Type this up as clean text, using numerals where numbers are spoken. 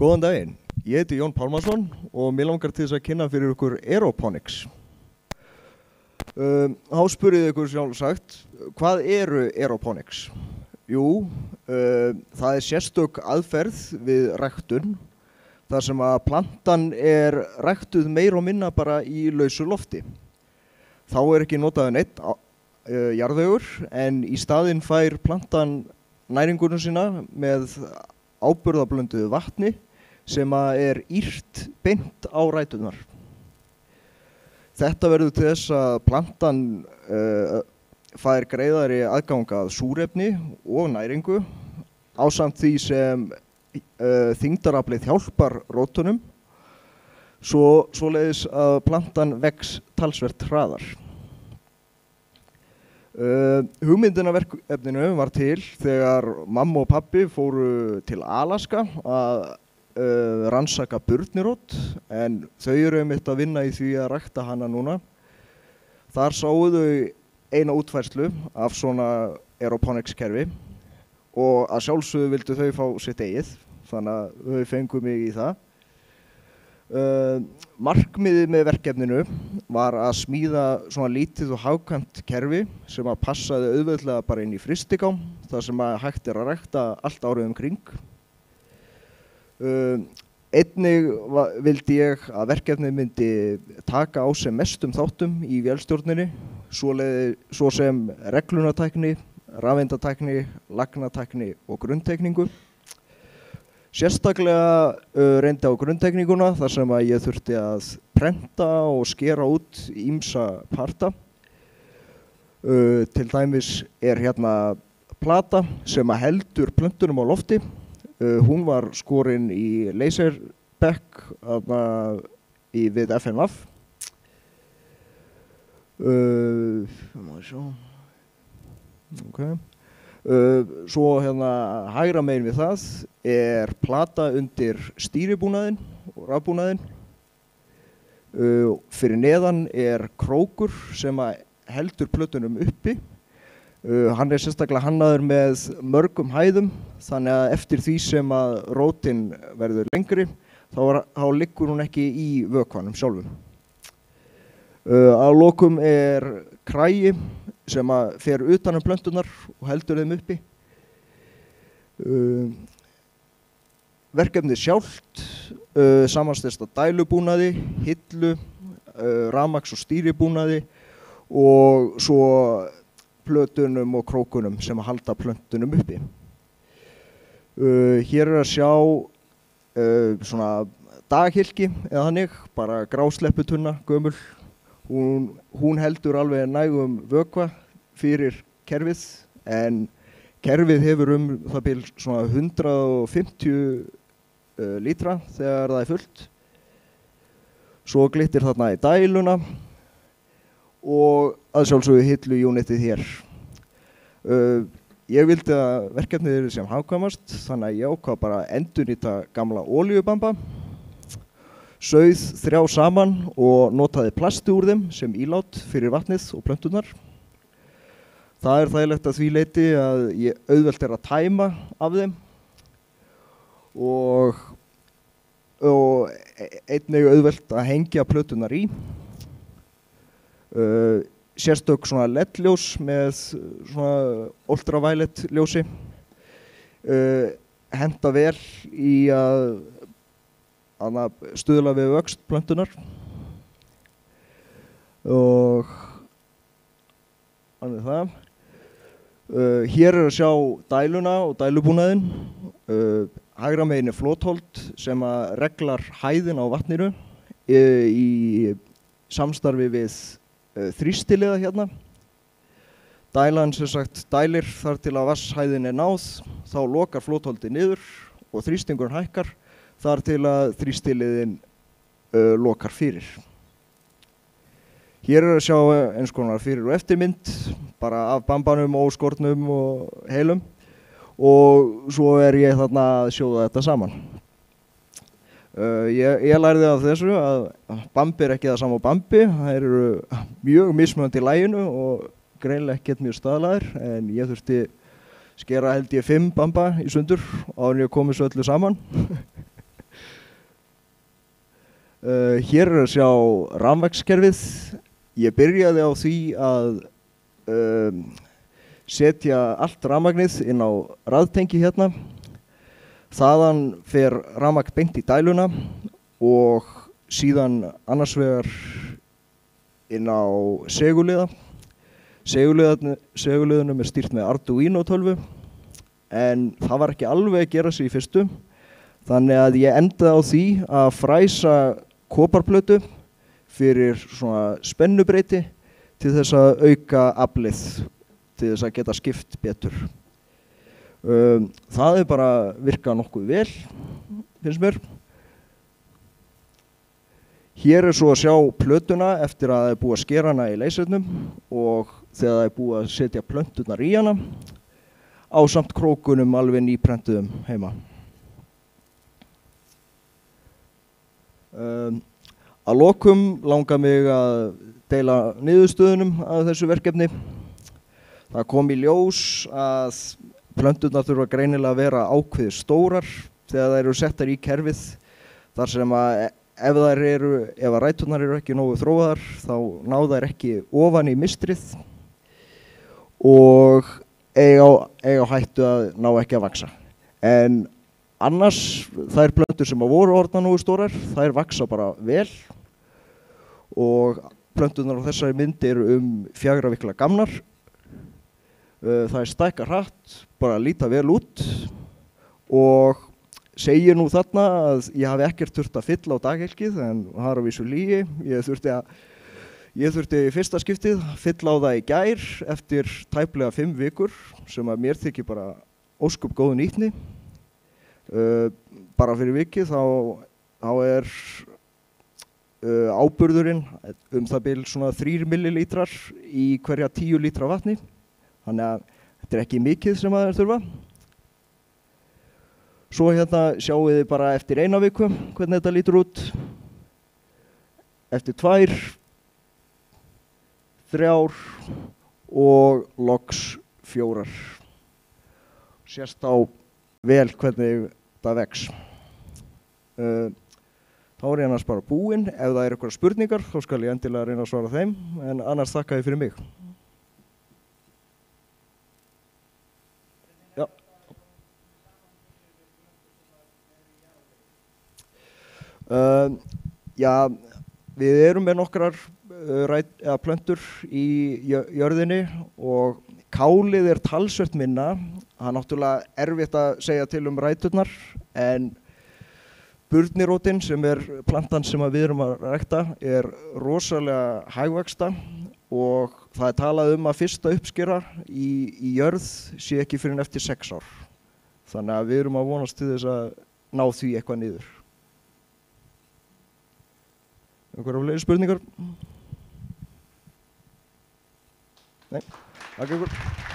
Góðan daginn, ég heiti Jón Pálmason og mér langar til þess að kynna fyrir ykkur aeroponics. Þá spurðið ykkur sjálfsagt, hvað eru aeroponics? Jú, það er sérstök aðferð við ræktun, þar sem að plantan er ræktuð meira og minna bara í lausu lofti. Þá er ekki notaður neitt jarðvegur, en í staðinn fær plantan næringuna sína með áburðablönduðu vatni sem að er ýrt beint á ræturnar. Þetta verður til þess að plantan fær greiðari aðgang að súrefni og næringu ásamt því sem þyngdaraflið hjálpar rótunum svoleiðis að plantan vex talsvert hraðar. Hugmyndin af verkefninu var til þegar mamma og pabbi fóru til Alaska að rannsaka burnirót, en þau eru einmitt að vinna í því að rækta hana núna. Þar sáu þau eina útfærslu af svona aeroponics kerfi og að sjálfsögðu vildu þau fá sitt eigið, þannig að þau fengu mig í það. Markmiðið með verkefninu var að smíða svona lítið og hagkvæmt kerfi sem að passaði auðveldlega bara inn í frystikám, þar sem að hægt er að rækta allt árið kring. Einnig vildi ég að verkefnið myndi taka á sem mestum þáttum í vélstjórninni, svo sem reglunatækni, rafeindatækni, lagnatækni og grunntekningu. Sérstaklega reyndi á grunntekninguna þar sem að ég þurfti að prenta og skera út ýmsa parta. Til dæmis er hérna plata sem að heldur plöntunum á lofti. Hún var skorin í laserbekk við FNVAF. Svo hérna hægra megin við það er plata undir stýribúnaðinn og rafbúnaðinn. Fyrir neðan er krókur sem að heldur plötunum uppi. Hann er sérstaklega hannaður með mörgum hæðum, þannig að eftir því sem að rótin verður lengri þá liggur hún ekki í vökvanum sjálfum. Að lokum er kragi sem að fer utan plöntunar og heldur þeim uppi. Verkefnið sjálft samanstenst af dælubúnaði, hillu, rafmagns- og stýribúnaði og svo plötunum og krókunum sem að halda plöntunum uppi. Hér er að sjá svona daghylki eða þannig, bara gráslepputunna, gömul. Hún heldur alveg nægum vökva fyrir kerfið, en kerfið hefur það bil svona 150 lítra þegar það er fullt. Svo glittir þarna í dæluna og að sjálfsögðu hillu-unitið hér. Ég vildi að verkefnið yrði sem hagkvæmast, þannig að ég ákvað bara að endurnýta gamla olíubamba, sauð 3 saman og notaði plasti úr þeim sem ílát fyrir vatnið og plönturnar. Það er þægilegt að því leyti að auðvelt er að tæma af þeim og einnig auðvelt að hengja plöturnar í. Sérstök svona LED-ljós með svona ultraviolet ljósi henta vel í að stuðla við vöxt plöntunar. Og þannig það. Hér er að sjá dæluna og dælubúnaðinn. Hægra megin er flotholt sem að reglar hæðin á vatninu í samstarfi við þrýstiliða hérna. Dælan sem sagt dælir þar til að vatnshæðin er náð, þá lokar flotholdið niður og þrýstingurinn hækkar þar til að þrýstiliðin lokar fyrir. Hér er að sjá eins konar fyrir og eftirmynd, bara af bambanum og skornum og heilum, og svo er ég þarna að sjóða þetta saman. Ég lærði af þessu að bambi er ekki það sama á bambi, það eru mjög mismunandi í laginu og greinilega ekkert mjög staðlaðir, en ég þurfti skera held ég 5 bamba í sundur áður en ég kom þessu öllu saman. Hér er að sjá rafmagnskerfið. Ég byrjaði á því að setja allt rafmagnið inn á raðtengi hérna. Þaðan fer rafmagn beint í dæluna og síðan annars vegar inn á seguliða. Seguliðunum er stýrt með Arduino tölvu en það var ekki alveg að gera sig í fyrstu. Þannig að ég endaði á því að fræsa koparplötu fyrir svona spennubreyti til þess að auka aflið, til þess að geta skipt betur. Það er bara virkað nokkuð vel, finnst mér. Hér er svo að sjá plötuna eftir að það er búið að skera hana í leysernum og þegar það er búið að setja plönturnar í hana ásamt krókunum alveg nýprentuðum heima. Að lokum langar mig að deila niðurstöðunum af þessu verkefni. Það kom í ljós að plönturnar þurfa greinilega að vera ákveðið stórar þegar þær eru settar í kerfið, þar sem að ef ræturnar eru ekki nógu þróaðar þá ná þær ekki ofan í mistrið og eiga hættu að ná ekki að vaxa. En annars þær plöntur sem voru orðnar nógu stórar, þær vaxa bara vel og plönturnar á þessari mynd eru 4 vikla gamlar. Það stækkar hratt, bara líta vel út og segir nú þarna að ég hafi ekkert þurft að fylla á daghelgið en það er á vísu lygi. Ég þurfti í fyrsta skiptið að fylla á það í gær eftir tæplega 5 vikur sem að mér þykir bara ósköp góð nýtni. Bara fyrir vikið þá er áburðurinn það bil svona 3 millilítrar í hverja 10 lítra vatni. Þannig að þetta er ekki mikið sem að þeir þurfa. Svo hérna sjáum við bara eftir 1 viku hvernig þetta lítur út. Eftir 2, 3 og loks 4. Sést á vel hvernig það vex. Þá er ég annars bara búinn. Ef það eru eitthvað spurningar þá skal ég endilega reyna að svara þeim, en annars þakka ég fyrir mig. Já, við erum með nokkrar plöntur í jörðinni og kálið er talsvert minna. Það er náttúrulega erfitt að segja til ræturnar, en burnirótin sem er plantan sem við erum að rækta er rosalega hægvaxta og það er talað að fyrsta uppskera í jörð sé ekki fyrr en eftir 6 ár. Þannig að við erum að vonast til þess að ná því eitthvað niður. Einhverjar fleiri spurningar? Nei, takk ykkur.